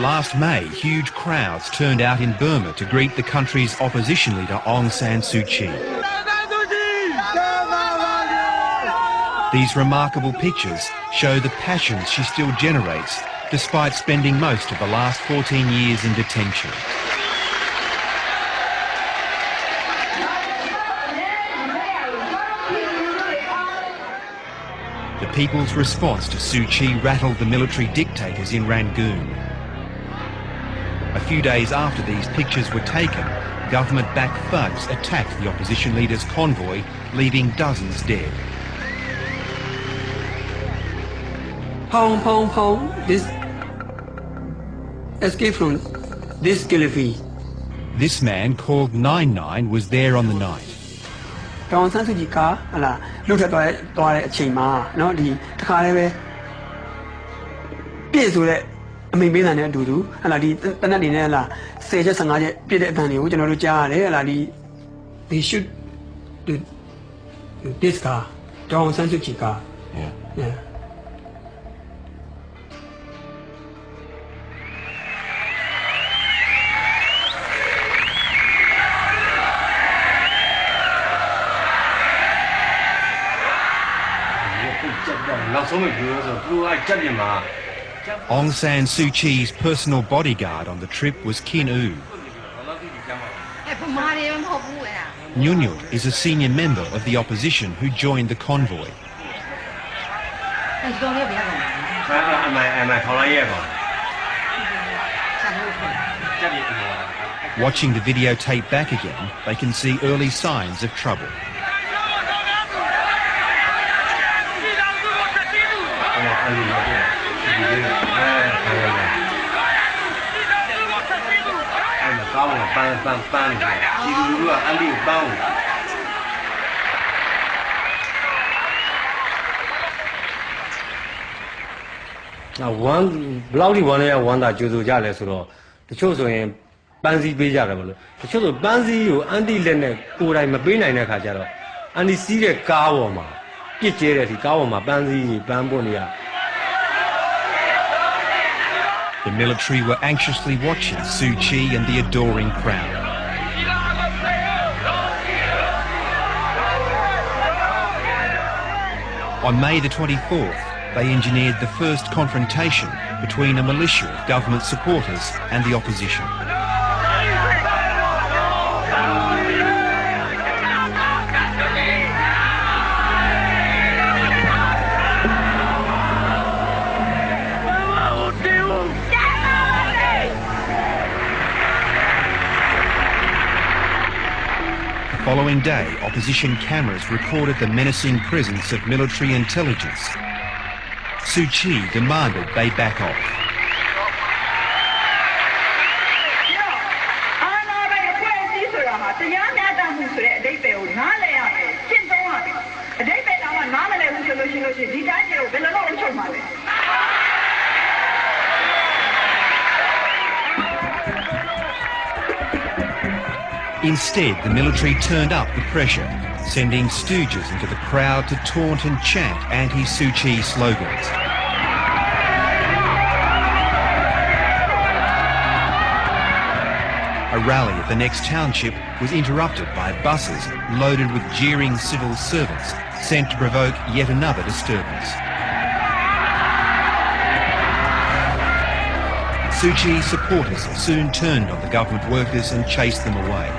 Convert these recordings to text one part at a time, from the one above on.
Last May, huge crowds turned out in Burma to greet the country's opposition leader Aung San Suu Kyi. These remarkable pictures show the passion she still generates despite spending most of the last 14 years in detention. The people's response to Suu Kyi rattled the military dictators in Rangoon. A few days after these pictures were taken, government-backed thugs attacked the opposition leader's convoy, leaving dozens dead. This escape from this Gillify. This man, called 99, was there on the night. They shoot this car, Aung San Suu Kyi car. Yeah. Aung San Suu Kyi's personal bodyguard on the trip was Kin Oo. Nyunyut is a senior member of the opposition who joined the convoy. Watching the videotape back again, they can see early signs of trouble. Now, one bloody one that you do jealous or the chosen Banzi Bijaro. The chosen Banzi, you Andy Lene, who I'm a Bina in a Kajaro, and the Syria Kawama, Kitcher, Kawama, Banzi, Bambonia. The military were anxiously watching Suu Kyi and the adoring crowd. On May the 24th, they engineered the first confrontation between a militia of government supporters and the opposition. The following day, opposition cameras recorded the menacing presence of military intelligence. Suu Kyi demanded they back off. Instead, the military turned up the pressure, sending stooges into the crowd to taunt and chant anti-Suu Kyi slogans. A rally at the next township was interrupted by buses loaded with jeering civil servants sent to provoke yet another disturbance. Suu Kyi's supporters soon turned on the government workers and chased them away.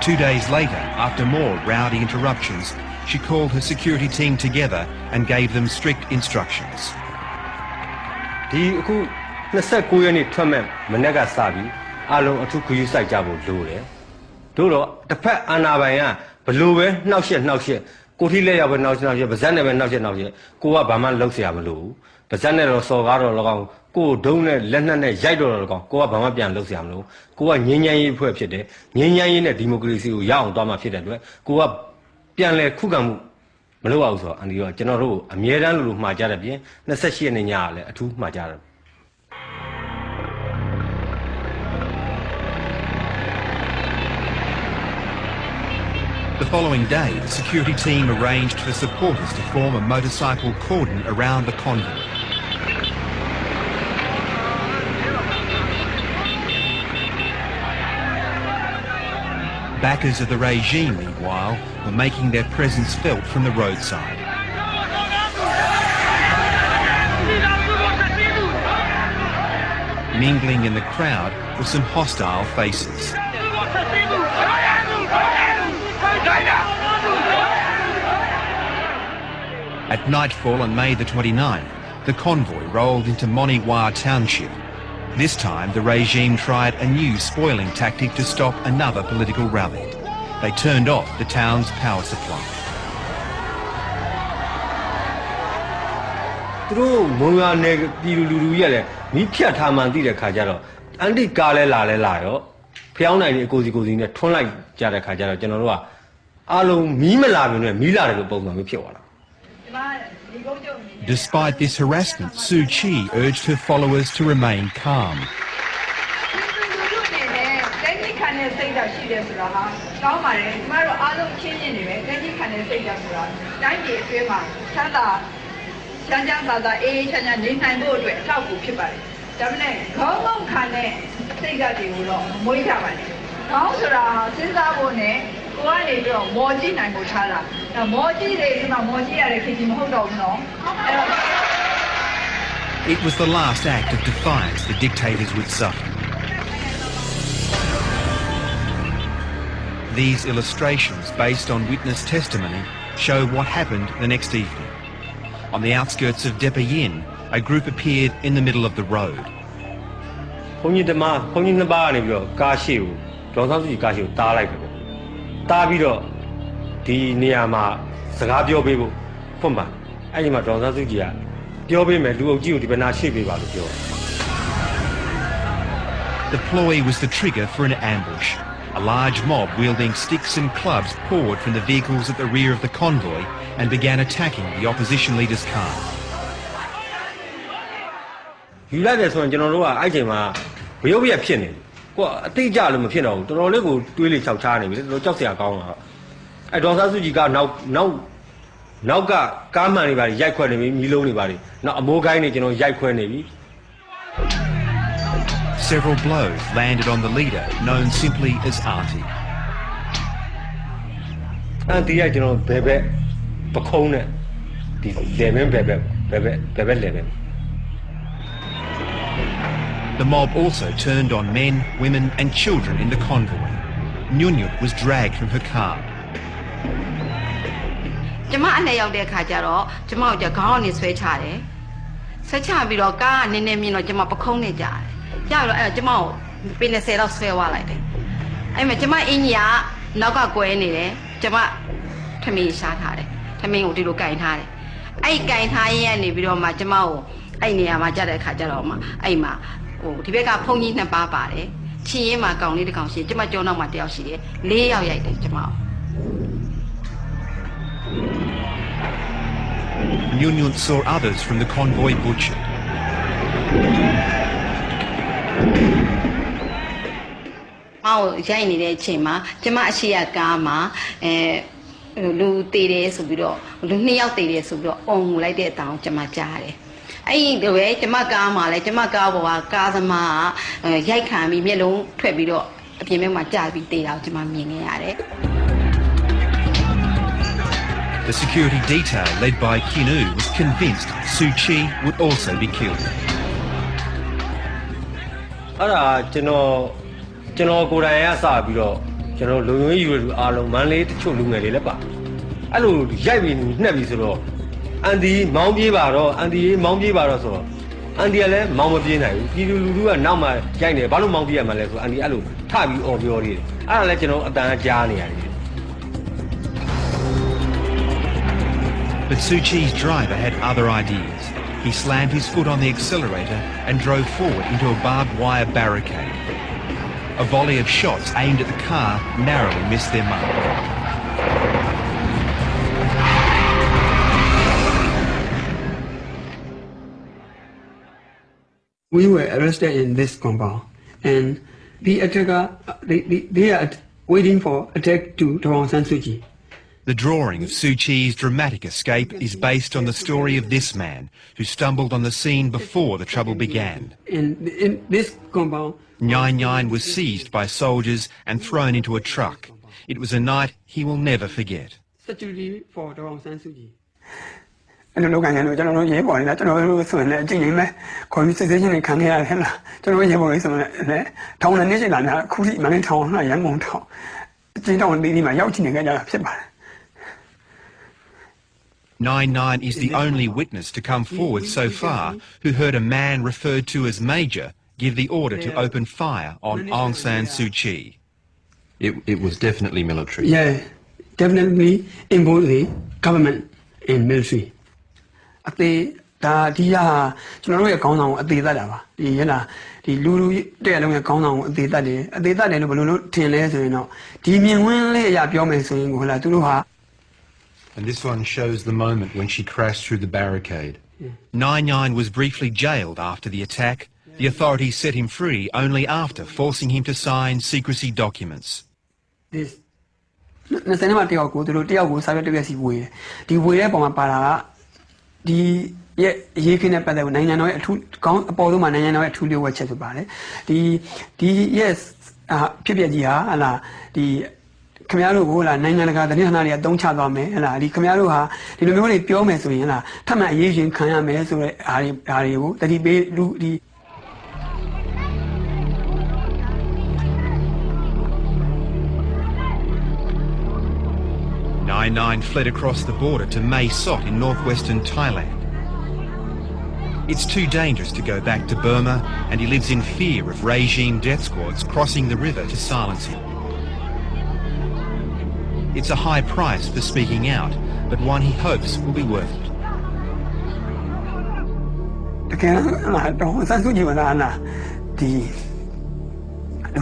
Two days later, after more rowdy interruptions, she called her security team together and gave them strict instructions. Cô đông này lần này giải đồ rồi con, cô bảo màပြန်lâu xem luôn, cô nhảy nhảy phơi phết đấy, nhảy nhảy này democracy của giang toàn mà phết đấy, côပြန်လဲခုခံမှုမလုပ်အောင်ဆိုတော့အန်ဒီတော့ကျွန်တော်တို့အမြဲတမ်းလိုမှာကြတဲ့ပြင်28ရက်နေ့ညလည်းအထူးမှာကြတယ် The The following day, the security team arranged for supporters to form a motorcycle cordon around the convoy. Backers of the regime, meanwhile, were making their presence felt from the roadside. Mingling in the crowd were some hostile faces. At nightfall on May the 29th, the convoy rolled into Moniwa township. This time, the regime tried a new spoiling tactic to stop another political rally. They turned off the town's power supply. သူတို့မုံရွာနယ်ပြည်လူလူကြီးကလည်းမီးဖြတ်ထားမှန်သိတဲ့ခါကျတော့အန်တီကားလဲလာရောဖျောင်းနိုင်တဲ့အကိုစီနဲ့ထွန်းလိုက်ကြတဲ့ခါကျတော့ကျွန်တော်တို့ကအားလုံးမီးမလာပြင်းနဲ့မီးလာတယ်လို့ပုံစံမျိုးဖြစ်သွားတာ Despite this harassment, Suu Kyi urged her followers to remain calm. It was the last act of defiance the dictators would suffer. These illustrations, based on witness testimony, show what happened the next evening. On the outskirts of Depayin, a group appeared in the middle of the road. The ploy was the trigger for an ambush. A large mob wielding sticks and clubs poured from the vehicles at the rear of the convoy and began attacking the opposition leader's car. Several blows landed on the leader, known simply as Auntie. The mob also turned on men, women and children in the convoy. Nyunyut was dragged from her car. Nyunyut saw others from the convoy butchered. The security detail led by Kinu was convinced Suu Kyi would also be killed. But Suu Kyi's driver had other ideas. He slammed his foot on the accelerator and drove forward into a barbed wire barricade. A volley of shots aimed at the car narrowly missed their mark. We were arrested in this compound, and the attacker, they are waiting for attack to Aung San Suu Kyi. The drawing of Suu Kyi's dramatic escape is based on the story of this man who stumbled on the scene before the trouble began. In this compound, Nyan Nyan was seized by soldiers and thrown into a truck. It was a night he will never forget. security for the Aung San Suu Kyi. အဲ့လိုလုပ်ကန်လို့ကျွန်တော်တို့ရေးပေါ်နေတာကျွန်တော်တို့ဆိုရင်လည်းအကြည့်နေမယ်ခေါ်ပြီးစစ်ဆေးခြင်းတွေခံခဲ့ရတယ်လားကျွန်တော်ရေးပေါ်လေးဆိုရင်လည်းထောင်နဲ့နေရှိလာများအခုထိမင်းထောင်နှရန်ကုန်ထောင်အကျဉ်းထောင်လေးဒီမှာရောက်ချင်နေကြတာဖြစ်ပါတယ် 99 is the only witness to come forward so far who heard a man referred to as Major give the order to open fire on Aung San Suu Kyi. It was definitely military. Yeah, definitely involved the government and military. အသေးဒါဒီဟာကျွန်တော်တို့ရဲ့ခေါင်းဆောင်ကိုအသေးသက်တာပါဒီရလားဒီလူတဲ့လုံးရဲ့ခေါင်းဆောင်ကိုအသေးသက်တယ်အသေးသက်တယ်လို့ဘယ်လိုလုပ်ထင်လဲဆိုရင်တော့ဒီမြင်ကွင်းလေးအရာပြောမယ်ဆိုရင်ကိုလားသူတို့ဟာ And this one shows the moment when she crashed through the barricade. 99 was briefly jailed after the attack. The authorities set him free only after forcing him to sign secrecy documents. this 20နှစ်မှတယောက်ကိုသူတို့တယောက်ကိုစာရွက်တစ်ရွက်စီဝေတယ်ဒီဝေတဲ့ပုံမှာပါတာကဒီရဲ့ရေးခင်းတဲ့ပတ်သက်ကိုနိုင်ငံတော်ရဲ့အထူးကောင်းအပေါ်ဆုံးမှာနိုင်ငံတော်ရဲ့အထူးလျှို့ဝှက်ချက်ဖြစ်ပါတယ်ဒီရဲ့ဖြစ်ပျက်ကြီးဟာဟလာဒီခင်ဗျားတို့ကိုဟလာနိုင်ငံတကာသတင်းဌာနတွေကတုံးချသွားမယ်ဟလာဒီခင်ဗျားတို့ဟာဒီလိုမျိုးတွေပြောမယ်ဆိုရင်ဟလာထပ်မံအရေးရင်ခံရမယ်ဆိုတဲ့အားတွေကိုတတိပေးလူဒီ 99 fled across the border to Mae Sot in northwestern Thailand. It's too dangerous to go back to Burma, and he lives in fear of regime death squads crossing the river to silence him. It's a high price for speaking out, but one he hopes will be worth it. တကယ်တော့စမ်းစုကြည့်ပါလားဒီ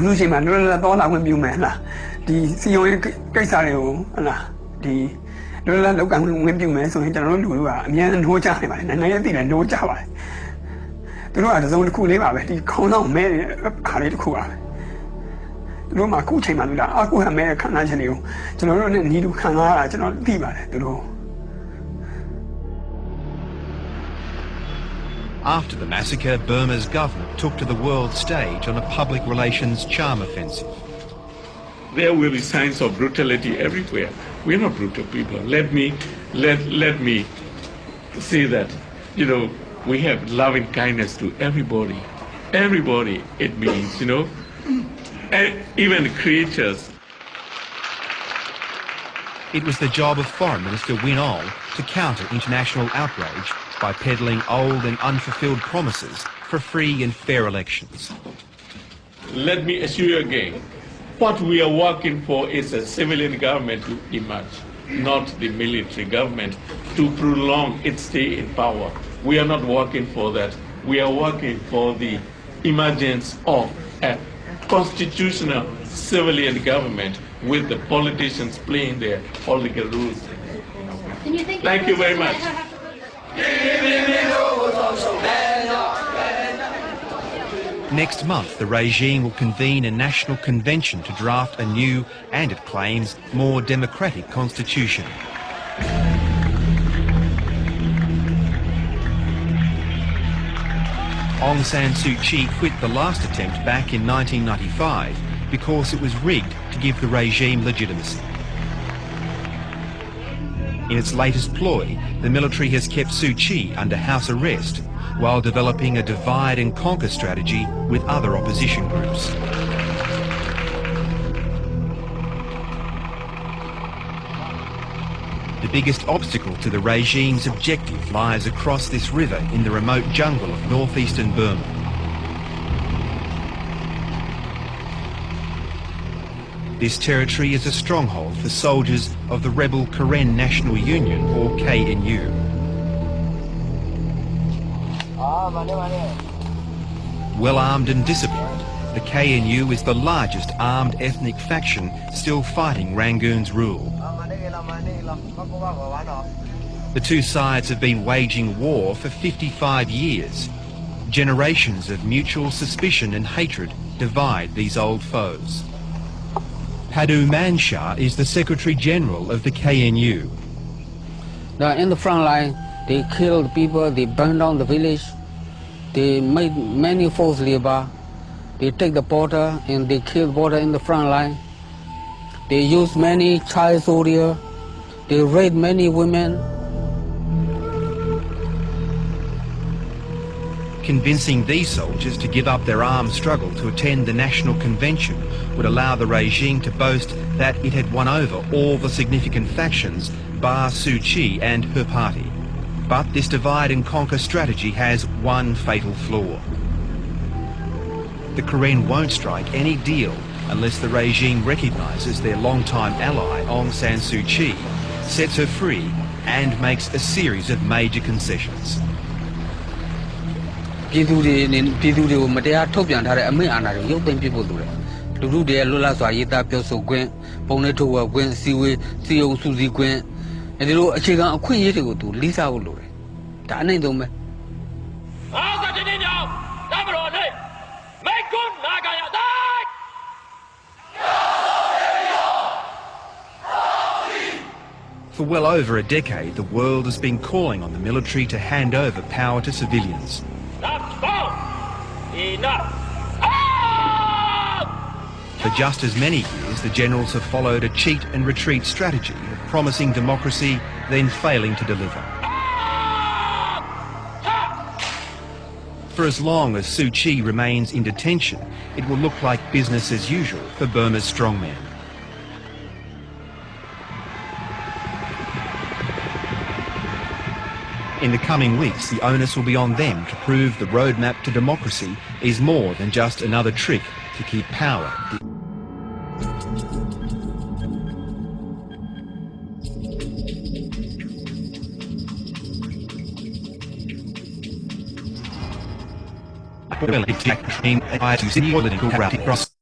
လူချင်းမှာလွတ်လပ်တော့လာဝင်ပြမယ်လားဒီစီယုံရဲ့ကိစ္စတွေကိုဟလားဒီလွတ်လပ်လောက်ကန်ဝင်ပြမယ်ဆိုရင်ကျွန်တော်တို့လူကအများကြီးနှိုးကြနေပါတယ်နိုင်ငံရဲ့တည်တယ်နှိုးကြပါတယ်သူတို့ကတစုံတစ်ခုလေးပါပဲဒီခေါင်းဆောင်မဲခါလေးတစ်ခုပါပဲသူတို့မှအခုချိန်မှလူလားအခုဟမဲခံစားချက်တွေကိုကျွန်တော်တို့နဲ့ညီလူခံစားရတာကျွန်တော်သိပါတယ်သူတို့ After the massacre, Burma's government took to the world stage on a public relations charm offensive. There will be signs of brutality everywhere. We're not brutal people. Let me say that, you know, we have loving kindness to everybody. Everybody, it means, you know, even creatures. It was the job of Foreign Minister Win Ol to counter international outrage by peddling old and unfulfilled promises for free and fair elections. Let me assure you again, what we are working for is a civilian government to emerge, not the military government to prolong its stay in power. We are not working for that. We are working for the emergence of a constitutional civilian government with the politicians playing their political rules. Thank you very much. Next month, the regime will convene a national convention to draft a new, and it claims, more democratic constitution. Aung San Suu Kyi quit the last attempt back in 1995 because it was rigged to give the regime legitimacy. In its latest ploy, the military has kept Suu Kyi under house arrest while developing a divide and conquer strategy with other opposition groups. The biggest obstacle to the regime's objective lies across this river in the remote jungle of northeastern Burma. This territory is a stronghold for soldiers of the rebel Karen National Union, or KNU. Well armed and disciplined, the KNU is the largest armed ethnic faction still fighting Rangoon's rule. The two sides have been waging war for 55 years. Generations of mutual suspicion and hatred divide these old foes. Padu Manshah is the Secretary General of the KNU. Now in the front line, they killed people, they burned down the village, they made many forced labor, they take the border and they killed border in the front line. They used many child soldiers, they raped many women. Convincing these soldiers to give up their armed struggle to attend the National Convention would allow the regime to boast that it had won over all the significant factions, bar Suu Kyi and her party. But this divide and conquer strategy has one fatal flaw. The Karen won't strike any deal unless the regime recognises their long-time ally Aung San Suu Kyi, sets her free and makes a series of major concessions. ပြည်သူတွေကိုမတရားထုတ်ပြန်ထားတဲ့အမိန့်အာဏာတွေရုပ်သိမ်းပြဖို့လိုတယ်လူထုတွေရဲ့လွတ်လပ်စွာရေးသားပြောဆိုခွင့်ပုံနှိပ်ထုတ်ဝေခွင့်စီဝေးစီယုံစုစည်းခွင့်ဒီလိုအခြေခံအခွင့်အရေးတွေကိုသူလေးစားဖို့လိုတယ်ဒါအနိုင်ဆုံးပဲ For well over a decade, the world has been calling on the military to hand over power to civilians. For just as many years, the generals have followed a cheat and retreat strategy of promising democracy, then failing to deliver. For as long as Suu Kyi remains in detention, it will look like business as usual for Burma's strongmen. In the coming weeks, the onus will be on them to prove the roadmap to democracy is more than just another trick to keep power.